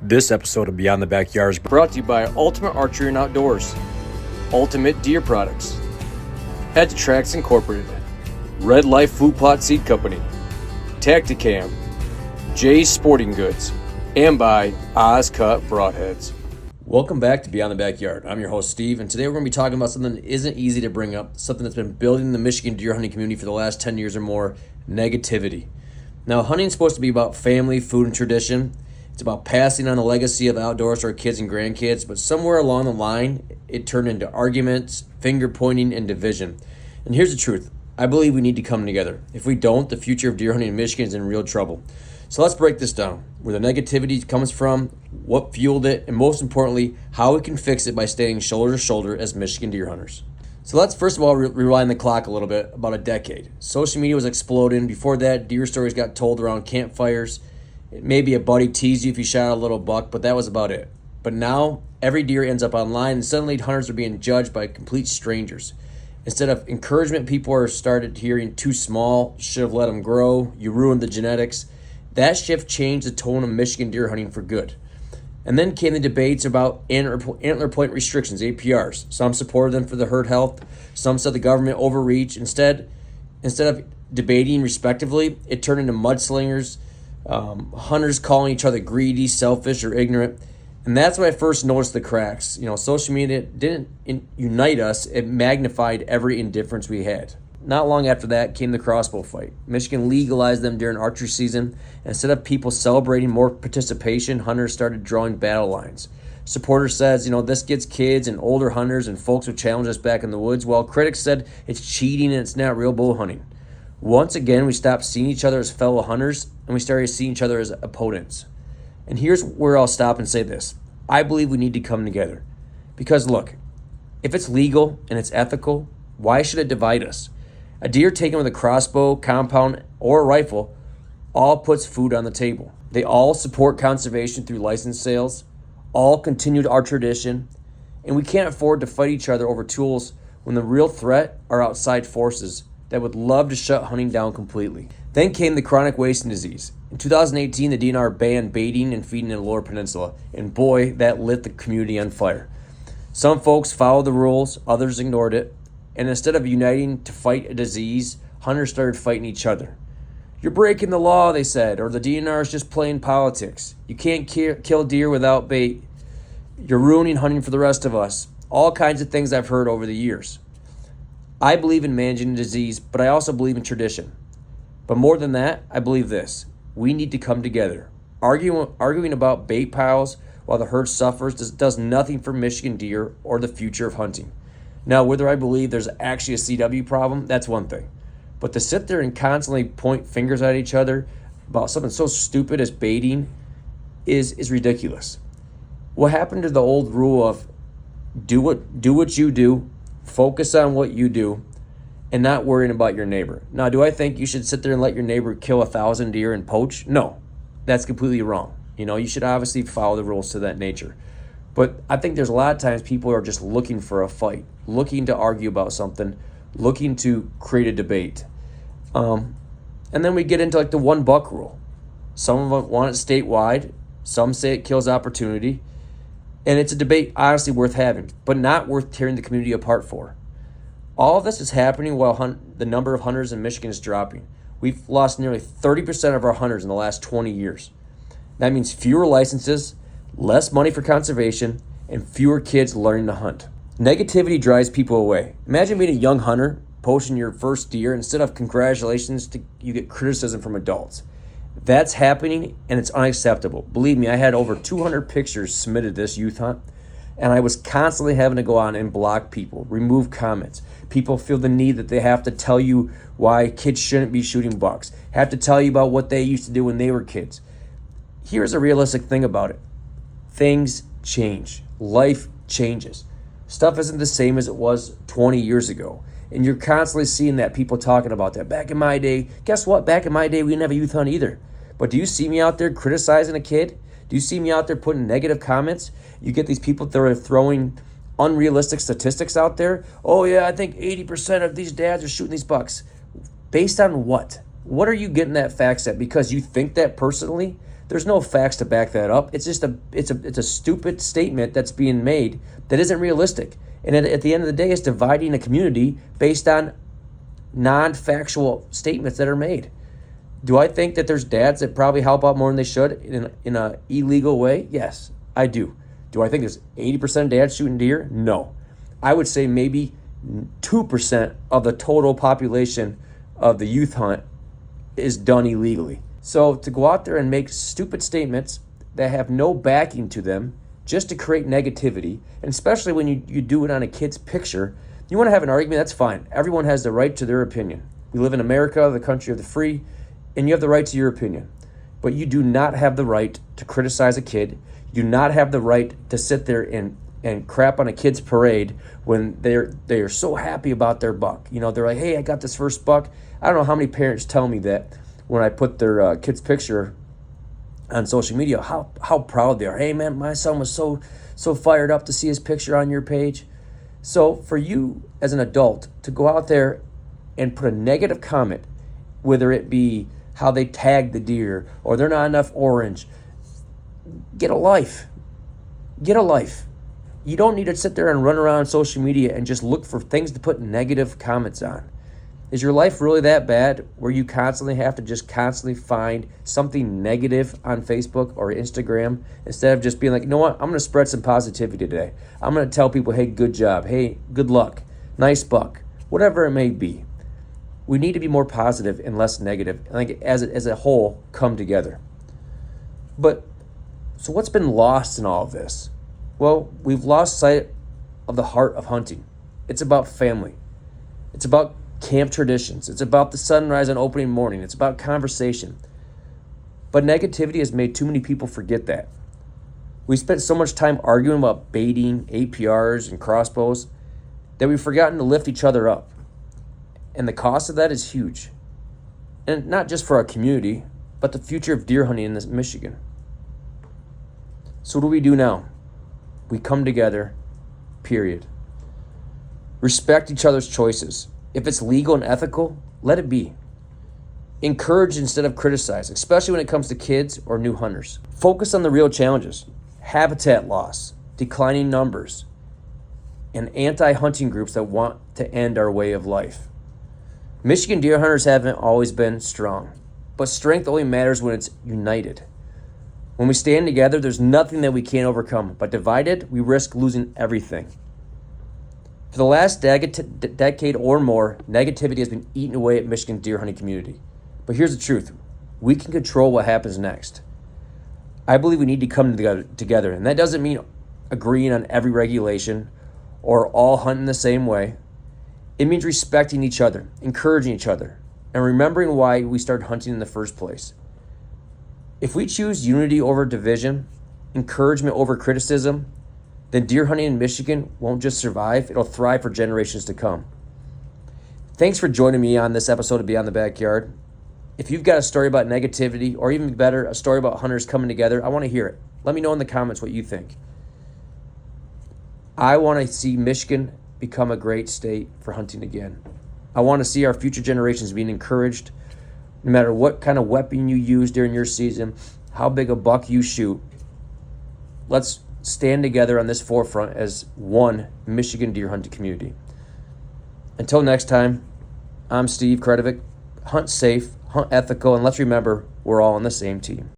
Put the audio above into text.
This episode of Beyond the Backyard is brought to you by Ultimate Archery and Outdoors, Ultimate Deer Products, Head to Tracks Incorporated, Red Life Food Plot Seed Company, Tacticam, Jay's Sporting Goods, and by Oz Cut Broadheads. Welcome back to Beyond the Backyard. I'm your host, Steve, and today we're going to be talking about something that isn't easy to bring up, something that's been building in the Michigan deer hunting community for the last 10 years or more, negativity. Now, hunting is supposed to be about family, food, and tradition. It's about passing on the legacy of outdoors to our kids and grandkids, but somewhere along the line, it turned into arguments, finger pointing, and division. And here's the truth. I believe we need to come together. If we don't, the future of deer hunting in Michigan is in real trouble. So let's break this down. Where the negativity comes from, what fueled it, and most importantly, how we can fix it by standing shoulder to shoulder as Michigan deer hunters. So let's first of all rewind the clock a little bit, about a decade. Social media was exploding. Before that, deer stories got told around campfires. Maybe a buddy teased you if you shot a little buck, but that was about it. But now, every deer ends up online, and suddenly hunters are being judged by complete strangers. Instead of encouragement, people are started hearing too small, should have let them grow, you ruined the genetics. That shift changed the tone of Michigan deer hunting for good. And then came the debates about antler point restrictions, APRs. Some supported them for the herd health. Some said the government overreach. Instead of debating respectively, it turned into mudslingers, hunters calling each other greedy, selfish, or ignorant. And that's when I first noticed the cracks. Social media didn't unite us. It magnified every indifference we had. Not long after that came the crossbow fight. Michigan legalized them during archery season. Instead of people celebrating more participation, hunters started drawing battle lines. Supporters says, this gets kids and older hunters and folks who challenge us back in the woods, while critics said it's cheating and it's not real bow hunting. Once again, we stopped seeing each other as fellow hunters and we started seeing each other as opponents. And here's where I'll stop and say this. I believe we need to come together. Because look, if it's legal and it's ethical, why should it divide us? A deer taken with a crossbow, compound, or a rifle all puts food on the table. They all support conservation through license sales, all continued our tradition, and we can't afford to fight each other over tools when the real threat are outside forces that would love to shut hunting down completely. Then came the chronic wasting disease. In 2018, the DNR banned baiting and feeding in the Lower Peninsula, and boy, that lit the community on fire. Some folks followed the rules, others ignored it, and instead of uniting to fight a disease, hunters started fighting each other. You're breaking the law, they said, or the DNR is just playing politics. You can't kill deer without bait. You're ruining hunting for the rest of us. All kinds of things I've heard over the years. I believe in managing disease, but I also believe in tradition. But more than that, I believe this. We need to come together. Arguing about bait piles while the herd suffers does nothing for Michigan deer or the future of hunting. Now, whether I believe there's actually a CW problem, that's one thing. But to sit there and constantly point fingers at each other about something so stupid as baiting is ridiculous. What happened to the old rule of do what you do, focus on what you do, and not worrying about your neighbor? Now, do I think you should sit there and let your neighbor kill 1,000 deer and poach? No, that's completely wrong. You should obviously follow the rules to that nature. But I think there's a lot of times people are just looking for a fight, looking to argue about something, looking to create a debate. And then we get into the one buck rule. Some of them want it statewide. Some say it kills opportunity. And it's a debate honestly worth having, but not worth tearing the community apart for. All of this is happening while the number of hunters in Michigan is dropping. We've lost nearly 30% of our hunters in the last 20 years. That means fewer licenses, less money for conservation, and fewer kids learning to hunt. Negativity drives people away. Imagine being a young hunter, poaching your first deer, instead of congratulations, you get criticism from adults. That's happening, and it's unacceptable. Believe me, I had over 200 pictures submitted this youth hunt, and I was constantly having to go on and block people, remove comments. People feel the need that they have to tell you why kids shouldn't be shooting bucks, have to tell you about what they used to do when they were kids. Here's a realistic thing about it. Things change. Life changes. Stuff isn't the same as it was 20 years ago. And you're constantly seeing that, people talking about that. Back in my day, guess what? Back in my day, we didn't have a youth hunt either. But do you see me out there criticizing a kid? Do you see me out there putting negative comments? You get these people that are throwing unrealistic statistics out there. Oh yeah, I think 80% of these dads are shooting these bucks. Based on what? What are you getting that facts at? Because you think that personally? There's no facts to back that up. It's just it's a stupid statement that's being made that isn't realistic. And at the end of the day, it's dividing a community based on non-factual statements that are made. Do I think that there's dads that probably help out more than they should in a illegal way? Yes, I do. Do I think there's 80% of dads shooting deer? No. I would say maybe 2% of the total population of the youth hunt is done illegally. So to go out there and make stupid statements that have no backing to them just to create negativity, and especially when you do it on a kid's picture, you want to have an argument, that's fine. Everyone has the right to their opinion. We live in America, the country of the free, and you have the right to your opinion. But you do not have the right to criticize a kid. You do not have the right to sit there and crap on a kid's parade when they are so happy about their buck. You know, they're like, hey, I got this first buck. I don't know how many parents tell me that when I put their kid's picture on social media, how proud they are. Hey, man, my son was so fired up to see his picture on your page. So for you as an adult to go out there and put a negative comment, whether it be how they tagged the deer or they're not enough orange, get a life. Get a life. You don't need to sit there and run around social media and just look for things to put negative comments on. Is your life really that bad where you constantly have to just constantly find something negative on Facebook or Instagram instead of just being like, you know what, I'm going to spread some positivity today. I'm going to tell people, hey, good job. Hey, good luck. Nice buck. Whatever it may be. We need to be more positive and less negative. I think as a whole come together. But so what's been lost in all of this? Well, we've lost sight of the heart of hunting. It's about family. It's about camp traditions. It's about the sunrise on opening morning. It's about conversation. But negativity has made too many people forget that. We spent so much time arguing about baiting, APRs, and crossbows that we've forgotten to lift each other up. And the cost of that is huge. And not just for our community, but the future of deer hunting in this Michigan. So what do we do now? We come together, period. Respect each other's choices. If it's legal and ethical, let it be. Encourage instead of criticize, especially when it comes to kids or new hunters. Focus on the real challenges. Habitat loss, declining numbers, and anti-hunting groups that want to end our way of life. Michigan deer hunters haven't always been strong, but strength only matters when it's united. When we stand together, there's nothing that we can't overcome, but divided, we risk losing everything. For the last decade or more, negativity has been eaten away at Michigan deer hunting community. But here's the truth. We can control what happens next. I believe we need to come together, and that doesn't mean agreeing on every regulation or all hunting the same way. It means respecting each other, encouraging each other, and remembering why we started hunting in the first place. If we choose unity over division, encouragement over criticism, then deer hunting in Michigan won't just survive, it'll thrive for generations to come. Thanks for joining me on this episode of Beyond the Backyard. If you've got a story about negativity, or even better, a story about hunters coming together, I want to hear it. Let me know in the comments what you think. I want to see Michigan become a great state for hunting again. I want to see our future generations being encouraged, no matter what kind of weapon you use during your season, how big a buck you shoot. Let's stand together on this forefront as one Michigan deer hunting community. Until next time, I'm Steve Kredovic. Hunt safe, hunt ethical, and let's remember we're all on the same team.